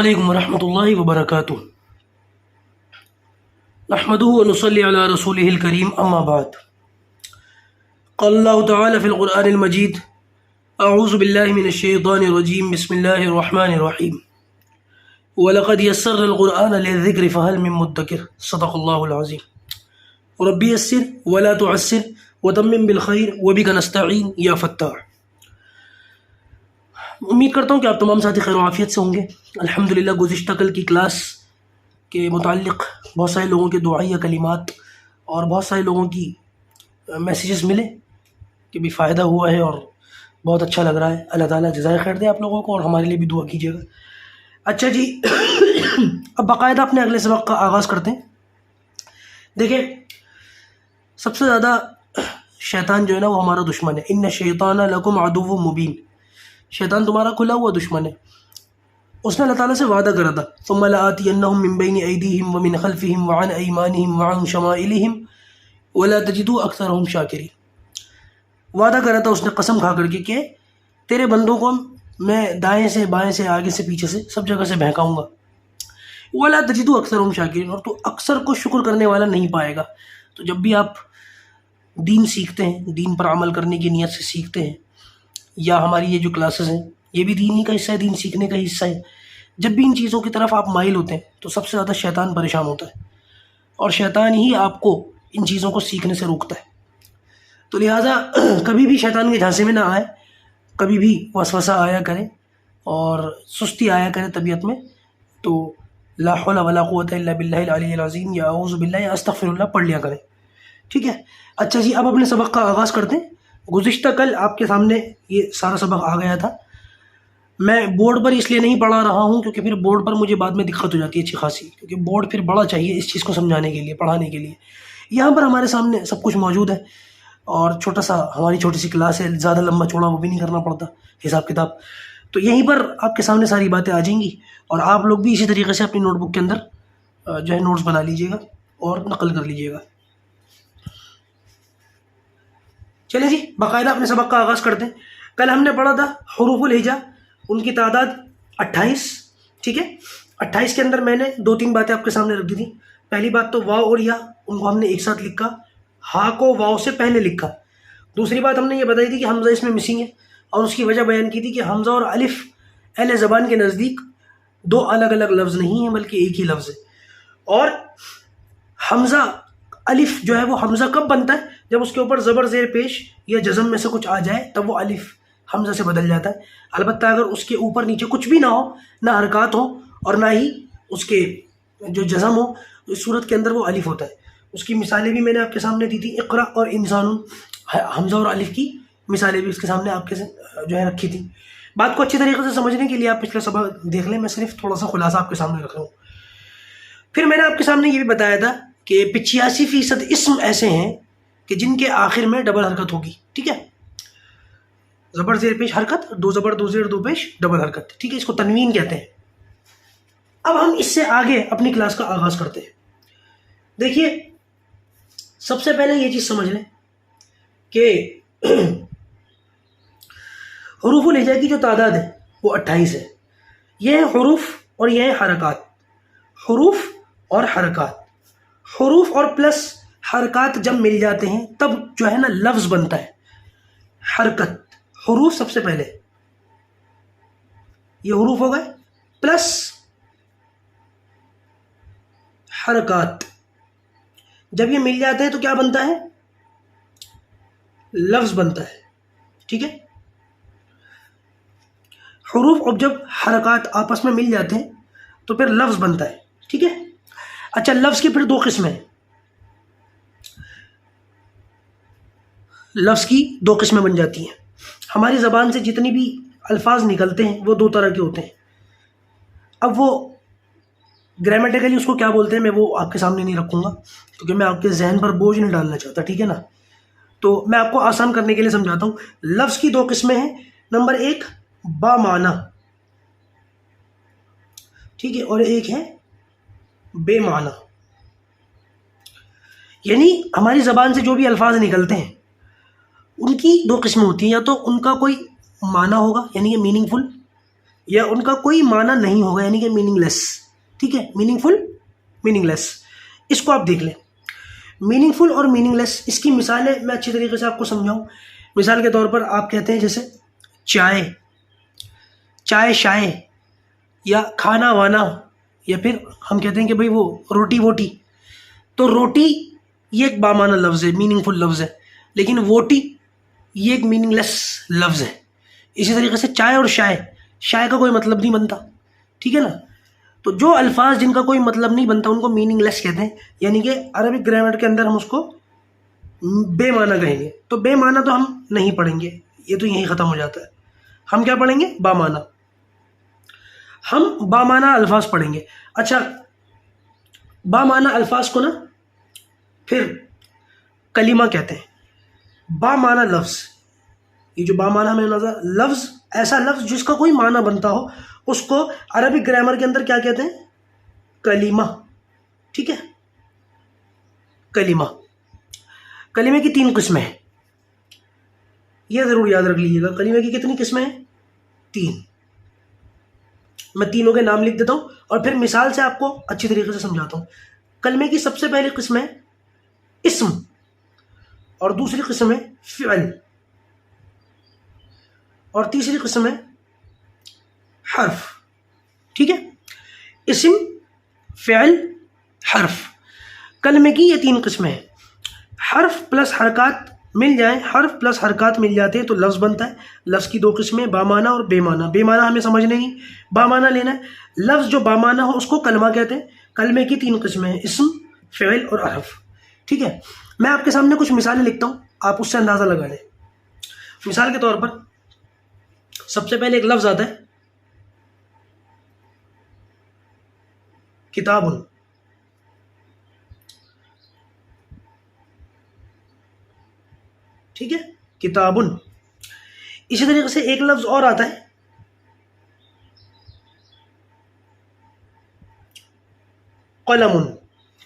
علیکم ورحمۃ اللہ وبرکاتہ نحمده ونصلي على رسوله الكريم اما بعد قال الله تعالى في القرآن المجيد اعوذ بالله من الشيطان الرجيم بسم الله الرحمن الرحيم ولقد يسرنا القرآن للذكر فهل من مدكر صدق الله العظيم ربي يسر ولا تعسر وتمم بالخير وبك نستعين يا فتاح۔ امید کرتا ہوں کہ آپ تمام ساتھی خیر و عافیت سے ہوں گے۔ الحمدللہ گزشتہ کل کی کلاس کے متعلق بہت سارے لوگوں کے دعائیہ کلمات اور بہت سارے لوگوں کی میسیجز ملے کہ بھی فائدہ ہوا ہے اور بہت اچھا لگ رہا ہے۔ اللہ تعالیٰ جزائے خیر دے آپ لوگوں کو اور ہمارے لیے بھی دعا کیجیے گا۔ اچھا جی، اب باقاعدہ اپنے اگلے سبق کا آغاز کرتے ہیں۔ دیکھیں، سب سے زیادہ شیطان جو ہے نا وہ ہمارا دشمن ہے۔ ان الشیطان لکم عدو مبین، شیطان تمہارا کھلا ہوا دشمن ہے۔ اس نے اللہ تعالیٰ سے وعدہ کرا تھا ثم لآتینہم من بین ایدیہم ومن خلفہم وعن ایمانہم وعن شمائلہم ولا تجدوا اکثرہم شاکرین۔ وعدہ کرا تھا اس نے قسم کھا کر کے کہ تیرے بندوں کو میں دائیں سے بائیں سے آگے سے پیچھے سے سب جگہ سے بہکاؤں گا۔ ولا تجدوا اکثرہم شاکرین، اور تو اکثر کو شکر کرنے والا نہیں پائے گا۔ تو جب بھی آپ دین سیکھتے ہیں، دین پر عمل کرنے کی نیت سے سیکھتے ہیں، یا ہماری یہ جو کلاسز ہیں یہ بھی دین ہی کا حصہ ہے، دین سیکھنے کا حصہ ہے، جب بھی ان چیزوں کی طرف آپ مائل ہوتے ہیں تو سب سے زیادہ شیطان پریشان ہوتا ہے اور شیطان ہی آپ کو ان چیزوں کو سیکھنے سے روکتا ہے۔ تو لہٰذا کبھی بھی شیطان کے جھانسے میں نہ آئے، کبھی بھی وسوسہ آیا کرے اور سستی آیا کرے طبیعت میں تو لا حول ولا قوت الا باللہ العلی العظیم یا اعوذ باللہ یا استغفر اللہ پڑھ لیا کریں، ٹھیک ہے۔ اچھا جی، اب اپنے سبق کا آغاز کرتے ہیں۔ گزشتہ کل آپ کے سامنے یہ سارا سبق آ گیا تھا۔ میں بورڈ پر اس لیے نہیں پڑھا رہا ہوں کیونکہ پھر بورڈ پر مجھے بعد میں دقت ہو جاتی ہے اچھی خاصی، کیونکہ بورڈ پھر بڑا چاہیے اس چیز کو سمجھانے کے لیے، پڑھانے کے لیے۔ یہاں پر ہمارے سامنے سب کچھ موجود ہے اور چھوٹا سا ہماری چھوٹی سی کلاس ہے، زیادہ لمبا چوڑا وہ بھی نہیں کرنا پڑتا حساب کتاب، تو یہیں پر آپ کے سامنے ساری باتیں آ جائیں گی اور آپ لوگ بھی اسی طریقے سے اپنی نوٹ بک کے اندر جو ہے نوٹس بنا لیجیے گا اور نقل کر لیجیے گا۔ چلے جی، باقاعدہ اپنے سبق کا آغاز کرتے ہیں۔ کل ہم نے پڑھا تھا حروف الہجا، ان کی تعداد 28، ٹھیک ہے۔ 28 کے اندر میں نے 2-3 باتیں آپ کے سامنے رکھ دی تھیں۔ پہلی بات تو واو اور یا، ان کو ہم نے ایک ساتھ لکھا، ہا کو واو سے پہلے لکھا۔ دوسری بات ہم نے یہ بتائی تھی کہ حمزہ اس میں مسنگ ہے اور اس کی وجہ بیان کی تھی کہ حمزہ اور الف اہل زبان کے نزدیک 2 الگ الگ لفظ نہیں ہیں بلکہ ایک ہی لفظ ہے۔ اور حمزہ الف جو ہے وہ حمزہ کب بنتا ہے؟ جب اس کے اوپر زبر زیر پیش یا جزم میں سے کچھ آ جائے تب وہ الف حمزہ سے بدل جاتا ہے۔ البتہ اگر اس کے اوپر نیچے کچھ بھی نہ ہو، نہ حرکات ہو اور نہ ہی اس کے جو جزم ہو، اس صورت کے اندر وہ الف ہوتا ہے۔ اس کی مثالیں بھی میں نے آپ کے سامنے دی تھی، اقرا اور انسان، حمزہ اور الف کی مثالیں بھی اس کے سامنے آپ کے جو ہے رکھی تھی۔ بات کو اچھی طریقے سے سمجھنے کے لیے آپ پچھلا سبق دیکھ لیں، میں صرف تھوڑا سا خلاصہ آپ کے سامنے رکھ رہا ہوں۔ پھر میں نے آپ کے سامنے یہ بھی بتایا تھا کہ 85% اسم ایسے ہیں کہ جن کے آخر میں ڈبل حرکت ہوگی، ٹھیک ہے۔ زبر زیر پیش حرکت، 2 زبر 2 زیر 2 پیش ڈبل حرکت، ٹھیک ہے، اس کو تنوین کہتے ہیں۔ اب ہم اس سے آگے اپنی کلاس کا آغاز کرتے ہیں۔ دیکھیے، سب سے پہلے یہ چیز سمجھ لیں کہ حروف الہجا کی جو تعداد ہے وہ 28 ہے۔ یہ ہے حروف اور یہ ہے حرکات، حروف اور حرکات۔ حروف اور پلس حرکات جب مل جاتے ہیں تب جو ہے نا لفظ بنتا ہے حرکت۔ حروف سب سے پہلے، یہ حروف ہو گئے، پلس حرکات، جب یہ مل جاتے ہیں تو کیا بنتا ہے؟ لفظ بنتا ہے، ٹھیک ہے۔ حروف اور جب حرکات آپس میں مل جاتے ہیں تو پھر لفظ بنتا ہے، ٹھیک ہے۔ اچھا، لفظ کی پھر 2 قسمیں ہیں، لفظ کی 2 قسمیں بن جاتی ہیں۔ ہماری زبان سے جتنی بھی الفاظ نکلتے ہیں وہ 2 طرح کے ہوتے ہیں۔ اب وہ گرامیٹیکلی اس کو کیا بولتے ہیں میں وہ آپ کے سامنے نہیں رکھوں گا کیونکہ میں آپ کے ذہن پر بوجھ نہیں ڈالنا چاہتا، ٹھیک ہے نا۔ تو میں آپ کو آسان کرنے کے لیے سمجھاتا ہوں۔ لفظ کی 2 قسمیں ہیں، نمبر 1 با معنی، ٹھیک ہے، اور ایک ہے بے معنی۔ یعنی ہماری زبان سے جو بھی الفاظ نکلتے ہیں ان کی 2 قسمیں ہوتی ہیں، یا تو ان کا کوئی معنی ہوگا یعنی یہ میننگ فل، یا ان کا کوئی معنی نہیں ہوگا، یعنی کہ میننگ لیس. ٹھیک ہے، میننگ فل، میننگ لیس. اس کو آپ دیکھ لیں، میننگ فل اور میننگ لیس. اس کی مثالیں میں اچھی طریقے سے آپ کو سمجھاؤں. مثال کے طور پر آپ کہتے ہیں جیسے چائے، چائے شائے، یا کھانا وانا، یا پھر ہم کہتے ہیں کہ بھئی وہ روٹی ووٹی. تو روٹی یہ ایک بامعنی لفظ ہے، میننگ فل لفظ ہے، لیکن ووٹی یہ ایک میننگ لیس لفظ ہے. اسی طریقے سے چائے اور شائے، شائے کا کوئی مطلب نہیں بنتا. ٹھیک ہے نا. تو جو الفاظ جن کا کوئی مطلب نہیں بنتا ان کو میننگ لیس کہتے ہیں، یعنی کہ عربک گرامر کے اندر ہم اس کو بے معنی کہیں گے. تو بے معنی تو ہم نہیں پڑھیں گے، یہ تو یہیں ختم ہو جاتا ہے. ہم کیا پڑھیں گے؟ بامعنی. ہم بامعنی الفاظ پڑھیں گے. اچھا، بامعنی الفاظ کو نا پھر کلمہ کہتے ہیں. بامعنی لفظ، یہ جو بامعنی میں نظر لفظ، ایسا لفظ جس کا کوئی معنی بنتا ہو، اس کو عربک گرامر کے اندر کیا کہتے ہیں؟ کلمہ. ٹھیک ہے، کلمہ. کلمے کی 3 قسمیں ہیں، یہ ضرور یاد رکھ لیجیے گا. کلمے کی کتنی قسمیں ہیں؟ 3. میں تینوں کے نام لکھ دیتا ہوں اور پھر مثال سے آپ کو اچھی طریقے سے سمجھاتا ہوں. کلمے کی سب سے پہلی قسم ہے اسم، اور دوسری قسم ہے فعل، اور تیسری قسم ہے حرف. ٹھیک ہے، اسم، فعل، حرف. کلمے کی یہ 3 قسمیں ہیں. حرف پلس حرکات مل جائیں، حرف پلس حرکات مل جاتے ہیں تو لفظ بنتا ہے. لفظ کی 2 قسمیں، بامعنی اور بے معنی. بے معنی ہمیں سمجھنے نہیں، بامعنی لینا ہے. لفظ جو بامعنی ہو اس کو کلمہ کہتے ہیں. کلمے کی 3 قسمیں ہیں، اسم، فعل اور حرف. ٹھیک ہے، میں آپ کے سامنے کچھ مثالیں لکھتا ہوں، آپ اس سے اندازہ لگا لیں. مثال کے طور پر سب سے پہلے ایک لفظ آتا ہے کتاب. ٹھیک ہے، کتاب. اسی طریقے سے ایک لفظ اور آتا ہے قلم.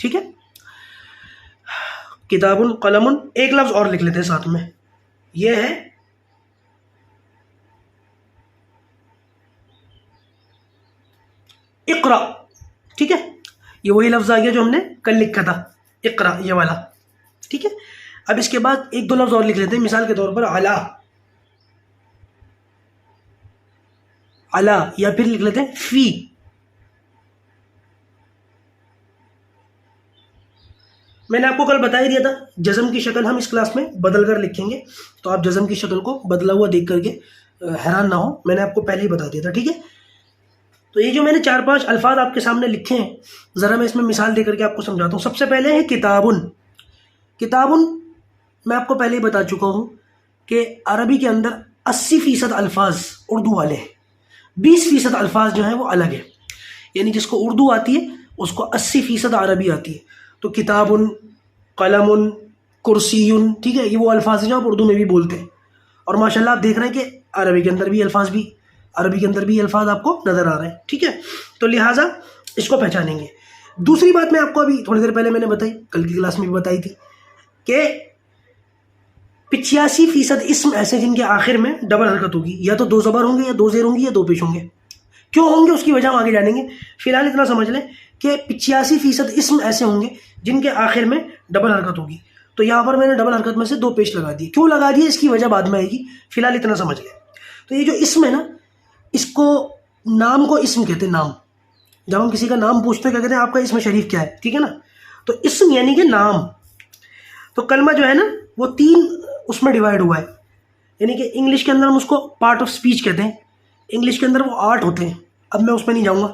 ٹھیک ہے، کتاب، قلم. ایک لفظ اور لکھ لیتے ہیں ساتھ میں، یہ ہے اقرا. ٹھیک ہے، یہ وہی لفظ آ گیا جو ہم نے کل لکھا تھا، اقرا، یہ والا. ٹھیک ہے، اب اس کے بعد 1-2 لفظ اور لکھ لیتے ہیں. مثال کے طور پر علا، علا، یا پھر لکھ لیتے ہیں فی. میں نے آپ کو کل بتا ہی دیا تھا جزم کی شکل ہم اس کلاس میں بدل کر لکھیں گے، تو آپ جزم کی شکل کو بدلا ہوا دیکھ کر کے حیران نہ ہو، میں نے آپ کو پہلے ہی بتا دیا تھا. ٹھیک ہے، تو یہ جو میں نے 4-5 الفاظ آپ کے سامنے لکھے ہیں، ذرا میں اس میں مثال دے کر کے آپ کو سمجھاتا ہوں. سب سے پہلے ہے کتاب. کتاب میں آپ کو پہلے ہی بتا چکا ہوں کہ عربی کے اندر 80% الفاظ اردو والے ہیں، 20% الفاظ جو ہیں وہ الگ ہیں. یعنی جس کو اردو آتی ہے اس کو 80% عربی آتی ہے. تو کتاب، قلم، کرسی، ٹھیک ہے، یہ وہ الفاظ ہیں جو آپ اردو میں بھی بولتے ہیں. اور ماشاءاللہ آپ دیکھ رہے ہیں کہ عربی کے اندر بھی الفاظ آپ کو نظر آ رہے ہیں. ٹھیک ہے، تو لہٰذا اس کو پہچانیں گے. دوسری بات میں آپ کو ابھی تھوڑی دیر پہلے میں نے بتائی، کل کی کلاس میں بھی بتائی تھی، کہ 85% اسم ایسے جن کے آخر میں ڈبل حرکت ہوگی، یا تو 2 زبر ہوں گے، یا 2 زیر ہوں گی، یا 2 پیش ہوں گے. کیوں ہوں گے اس کی وجہ ہم آگے جانیں گے. فی الحال اتنا سمجھ لیں کہ 85% اسم ایسے ہوں گے جن کے آخر میں ڈبل حرکت ہوگی. تو یہاں پر میں نے ڈبل حرکت میں سے 2 پیش لگا دیے. کیوں لگا دیے اس کی وجہ بعد میں آئے گی، فی الحال اتنا سمجھ لیں. تو یہ جو اسم ہے نا، اس کو نام کو اسم کہتے ہیں. نام، جب ہم کسی کا نام پوچھتے ہیں کیا کہتے ہیں؟ آپ کا اسم شریف کیا ہے؟ ٹھیک ہے نا. تو اسم یعنی کہ نام. تو کلمہ جو ہے نا وہ 3 اس میں ڈیوائڈ ہوا ہے. یعنی کہ انگلش کے اندر ہم اس کو پارٹ آف سپیچ کہتے ہیں. انگلش کے اندر وہ 8 ہوتے ہیں. اب میں اس میں نہیں جاؤں گا،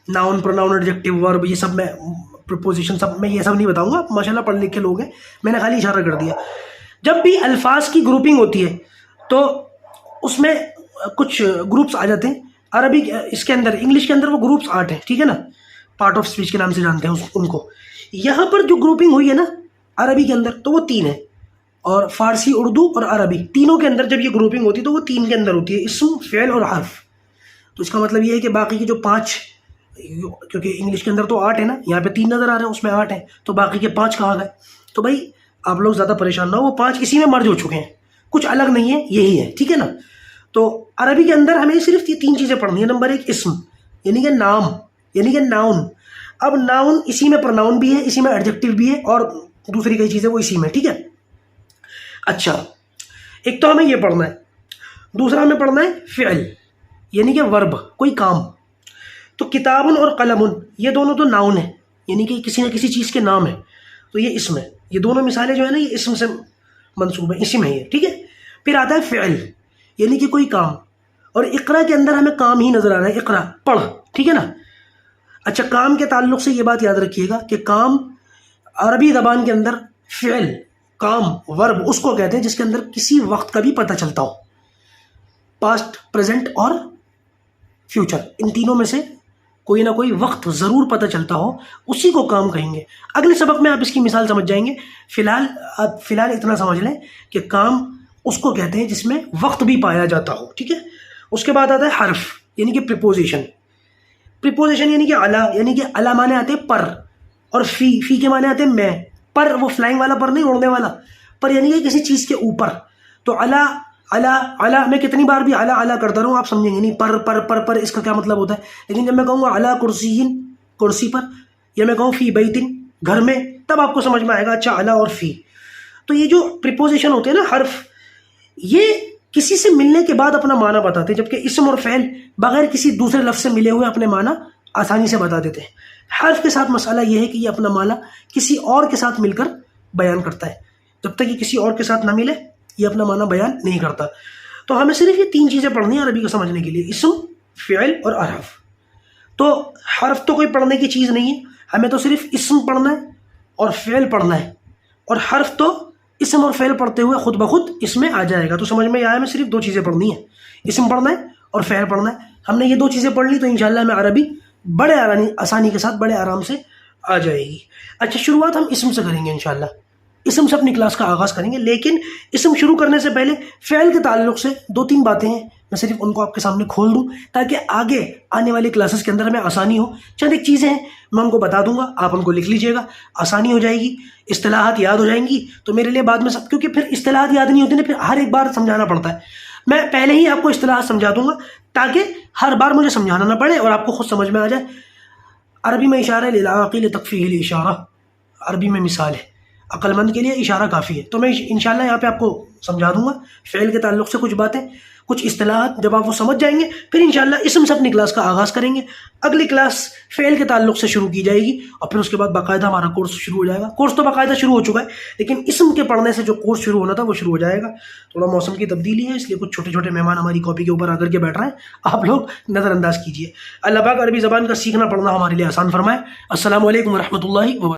ناؤن، پروناؤن، ایڈجیکٹو، ورب، یہ سب میں پریپوزیشن سب میں یہ سب نہیں بتاؤں گا. ماشاءاللہ پڑھ لکھ کے لوگ ہیں، میں نے خالی اشارہ کر دیا. جب بھی الفاظ کی گروپنگ ہوتی ہے تو اس میں کچھ گروپس آ جاتے ہیں. عربی اس کے اندر، انگلش کے اندر وہ گروپس 8 ہیں. ٹھیک ہے نا، پارٹ آف اسپیچ کے نام سے جانتے ہیں ان کو. یہاں پر جو گروپنگ ہوئی ہے نا عربی کے اندر، تو وہ 3 ہے. اور فارسی، اردو اور عربی تینوں کے اندر جب یہ گروپنگ ہوتی ہے تو وہ 3 کے اندر ہوتی ہے، اسم، فعل اور حرف. تو اس کا مطلب یہ ہے کہ باقی کی جو 5، کیونکہ انگلش کے اندر تو 8 ہے نا، یہاں پہ 3 نظر آ رہے ہیں، اس میں 8 ہیں، تو باقی کے 5 کہاں گئے؟ تو بھائی آپ لوگ زیادہ پریشان نہ ہو، وہ 5 اسی میں مرج ہو چکے ہیں، کچھ الگ نہیں ہے، یہی ہے. ٹھیک ہے نا. تو عربی کے اندر ہمیں صرف یہ 3 چیزیں پڑھنی ہے. نمبر 1 اسم یعنی کہ نام یعنی کہ ناؤن. اب ناؤن اسی میں پرناؤن بھی ہے, اسی میں ایڈجیکٹو بھی ہے, اور دوسری کئی چیزیں وہ اسی میں, ٹھیک ہے. اچھا ایک تو ہمیں یہ پڑھنا ہے, دوسرا ہمیں پڑھنا ہے فعل یعنی کہ ورب, کوئی کام. تو کتابن اور قلمن یہ دونوں تو ناؤن ہیں یعنی کہ کسی نہ کسی چیز کے نام ہے, تو یہ اسم ہے. یہ دونوں مثالیں جو ہے نا یہ اسم سے منسوب ہیں, اسم ہے یہ, ٹھیک ہے. پھر آتا ہے فعل یعنی کہ کوئی کام, اور اقرا کے اندر ہمیں کام ہی نظر آ رہا ہے, اقرا پڑھ, ٹھیک ہے نا. اچھا کام کے تعلق سے یہ بات یاد رکھیے گا کہ کام عربی زبان کے اندر فعل, کام, ورب اس کو کہتے ہیں جس کے اندر کسی وقت کا بھی پتہ چلتا ہو, پاسٹ, پریزنٹ اور فیوچر, ان تینوں میں سے کوئی نہ کوئی وقت ضرور پتہ چلتا ہو, اسی کو کام کہیں گے. اگلے سبق میں آپ اس کی مثال سمجھ جائیں گے. فی الحال اتنا سمجھ لیں کہ کام اس کو کہتے ہیں جس میں وقت بھی پایا جاتا ہو, ٹھیک ہے. اس کے بعد آتا ہے حرف یعنی کہ پریپوزیشن. پریپوزیشن یعنی کہ اعلیٰ, یعنی کہ اعلیٰ معنی آتے ہیں پر, اور فی کے معنی آتے ہیں میں. پر وہ فلائنگ والا پر نہیں, اڑنے والا پر, یعنی کہ کسی چیز کے اوپر. تو اعلیٰ اعلیٰ میں کتنی بار بھی اعلیٰ کرتا رہوں آپ سمجھیں گے نہیں, پر اس کا کیا مطلب ہوتا ہے. لیکن جب میں کہوں گا اعلیٰ کرسیین, کرسی پر, یا میں کہوں فی بیتن, گھر میں, تب آپ کو سمجھ میں آئے گا اچھا اعلیٰ اور فی. تو یہ جو پریپوزیشن ہوتے ہیں نا حرف, یہ کسی سے ملنے کے بعد اپنا معنی بتاتے ہیں, جبکہ اسم اور فعل بغیر کسی دوسرے لفظ سے ملے ہوئے اپنے معنی آسانی سے بتا دیتے ہیں. حرف کے ساتھ مسئلہ یہ ہے کہ یہ اپنا معنی کسی اور کے ساتھ مل کر بیان کرتا ہے, جب تک یہ کسی اور کے ساتھ نہ ملے یہ اپنا معنی بیان نہیں کرتا. تو ہمیں صرف یہ 3 چیزیں پڑھنی ہیں عربی کو سمجھنے کے لیے, اسم, فعل اور حرف. تو حرف تو کوئی پڑھنے کی چیز نہیں ہے, ہمیں تو صرف اسم پڑھنا ہے اور فعل پڑھنا ہے, اور حرف تو اسم اور فعل پڑھتے ہوئے خود بخود اس میں آ جائے گا. تو سمجھ میں آیا ہمیں صرف 2 چیزیں پڑھنی ہیں, اسم پڑھنا ہے اور فعل پڑھنا ہے. ہم نے یہ 2 چیزیں پڑھ لی تو انشاءاللہ ہمیں عربی بڑے آسانی کے ساتھ بڑے آرام سے آ جائے گی. اچھا شروعات ہم اسم سے کریں گے انشاءاللہ, اسم سے اپنی کلاس کا آغاز کریں گے. لیکن اسم شروع کرنے سے پہلے فعل کے تعلق سے 2-3 باتیں ہیں, میں صرف ان کو آپ کے سامنے کھول دوں تاکہ آگے آنے والی کلاسز کے اندر ہمیں آسانی ہو. چند ایک چیزیں ہیں میں ان کو بتا دوں گا, آپ ان کو لکھ لیجئے گا, آسانی ہو جائے گی, اصطلاحات یاد ہو جائیں گی. تو میرے لیے بعد میں کیونکہ پھر اصطلاحات یاد نہیں ہوتی نا, پھر ہر ایک بار سمجھانا پڑتا ہے. میں پہلے ہی آپ کو اصطلاحات سمجھا دوں گا تاکہ ہر بار مجھے سمجھانا نہ پڑے اور آپ کو خود سمجھ میں آ جائے. عربی میں اشارہ للعاقل تکفیہ الاشارہ, عربی میں مثال ہے, عقل مند کے لیے اشارہ کافی ہے. تو میں انشاءاللہ یہاں پہ آپ کو سمجھا دوں گا فعل کے تعلق سے کچھ باتیں, کچھ اصطلاحات. جب آپ وہ سمجھ جائیں گے پھر انشاءاللہ اسم سے اپنی کلاس کا آغاز کریں گے. اگلی کلاس فعل کے تعلق سے شروع کی جائے گی, اور پھر اس کے بعد باقاعدہ ہمارا کورس شروع ہو جائے گا. کورس تو باقاعدہ شروع ہو چکا ہے, لیکن اسم کے پڑھنے سے جو کورس شروع ہونا تھا وہ شروع ہو جائے گا. تھوڑا موسم کی تبدیلی ہے, اس لیے کچھ چھوٹے چھوٹے مہمان ہماری کاپی کے اوپر آ کر کے بیٹھ رہے ہیں, آپ لوگ نظر انداز کیجیے. اللہ پاک عربی زبان کا سیکھنا پڑھنا ہمارے لیے آسان فرمائے. السلام علیکم ورحمۃ اللہ وبرکاتہ.